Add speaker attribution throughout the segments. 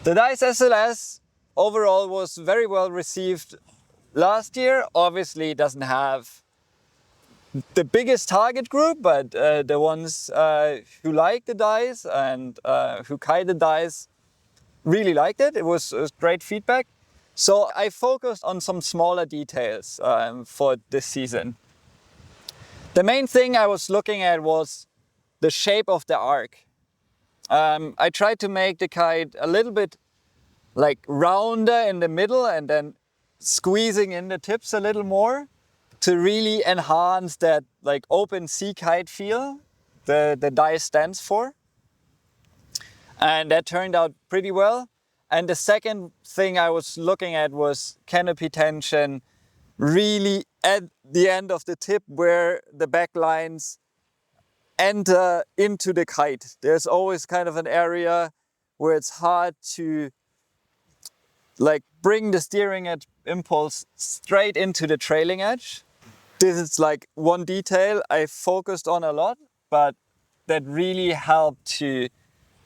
Speaker 1: The Dice SLS overall was very well received last year. Obviously it doesn't have the biggest target group, but the ones who like the dice and who kite the dice really liked it. It was great feedback. So I focused on some smaller details for this season. The main thing I was looking at was the shape of the arc. I tried to make the kite a little bit like rounder in the middle and then squeezing in the tips a little more to really enhance that like open C-kite feel the dice stands for. And that turned out pretty well. And the second thing I was looking at was canopy tension really at the end of the tip where the back lines enter into the kite. There's always kind of an area where it's hard to like bring the steering edge impulse straight into the trailing edge. This is like one detail I focused on a lot, but that really helped to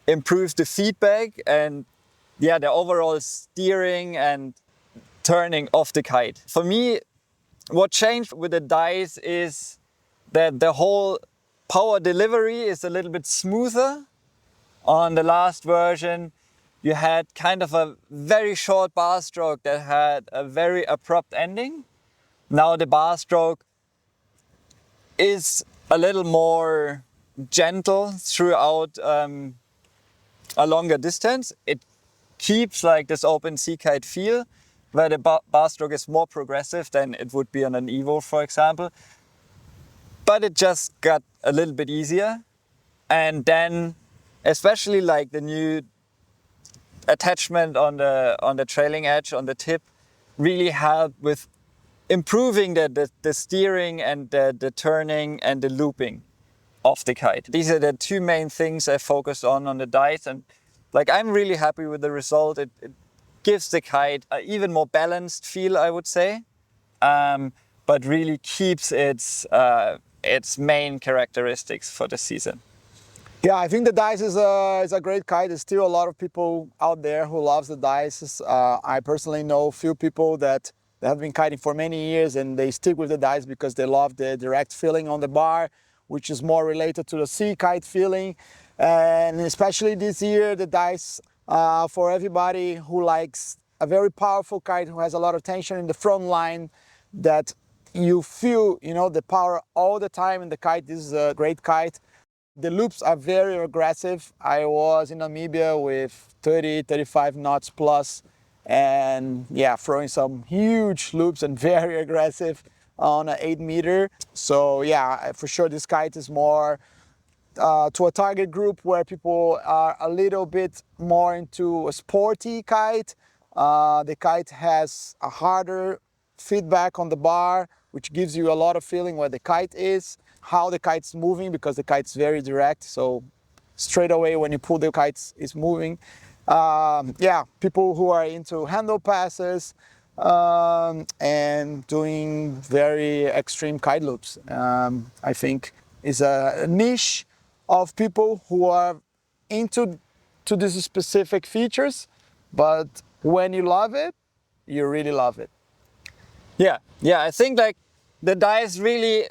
Speaker 1: improve the feedback and yeah, the overall steering and turning of the kite. For me, what changed with the dice is that the whole power delivery is a little bit smoother. On the last version, you had kind of a very short bar stroke that had a very abrupt ending. Now the bar stroke is a little more gentle throughout a longer distance. It keeps like this open C-kite feel, where the bar stroke is more progressive than it would be on an Evo, for example. But it just got a little bit easier. And then, especially like the new attachment on the trailing edge, on the tip, really helped with improving the steering and the turning and the looping of the kite. These are the two main things I focused on the dice, and like I'm really happy with the result. It gives the kite an even more balanced feel, I would say, but really keeps its main characteristics for the season.
Speaker 2: Yeah, I think the dice is a great kite. There's still a lot of people out there who loves the dice. I personally know a few people that they have been kiting for many years and they stick with the dice because they love the direct feeling on the bar, which is more related to the C-kite feeling. And especially this year, the dice, for everybody who likes a very powerful kite, who has a lot of tension in the front line, that you feel, you know, the power all the time in the kite. This is a great kite. The loops are very aggressive. I was in Namibia with 30, 35 knots plus, and yeah, throwing some huge loops and very aggressive on an 8 meter. So yeah, for sure this kite is more to a target group where people are a little bit more into a sporty kite. The kite has a harder feedback on the bar, which gives you a lot of feeling where the kite is, how the kite's moving, because the kite's very direct. So straight away when you pull the kite, it's moving. Yeah, people who are into handle passes and doing very extreme kite loops, I think is a niche of people who are into these specific features, but when you love it, you really love it.
Speaker 1: Yeah, I think like the dice really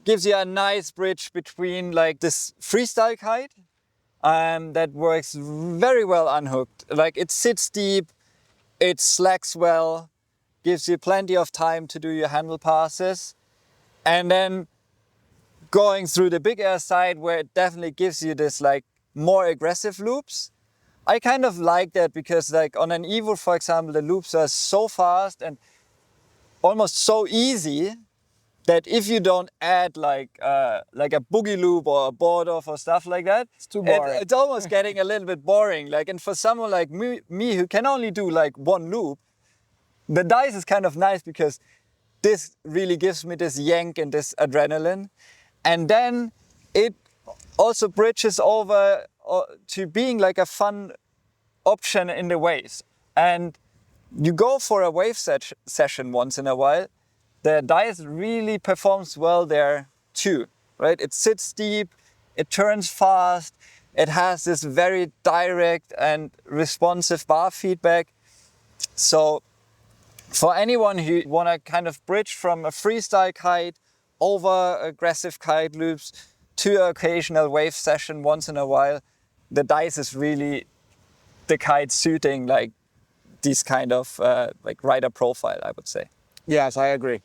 Speaker 1: gives you a nice bridge between like this freestyle kite that works very well unhooked. Like it sits deep, it slacks well, gives you plenty of time to do your handle passes, and then going through the big air side where it definitely gives you this like more aggressive loops. I kind of like that because like on an Evo, for example, the loops are so fast and almost so easy that if you don't add like a boogie loop or a board off or stuff like that,
Speaker 2: it's too boring.
Speaker 1: It's almost getting a little bit boring. Like, and for someone like me who can only do like one loop, the dice is kind of nice because this really gives me this yank and this adrenaline. And then it also bridges over to being like a fun option in the waves. And you go for a wave session once in a while, the dice really performs well there too, right? It sits deep, it turns fast, It has this very direct and responsive bar feedback. So for anyone who want to kind of bridge from a freestyle kite over aggressive kite loops to an occasional wave session once in a while, the Dice is really the kite suiting like this kind of like rider profile, I would say.
Speaker 2: Yes, I agree.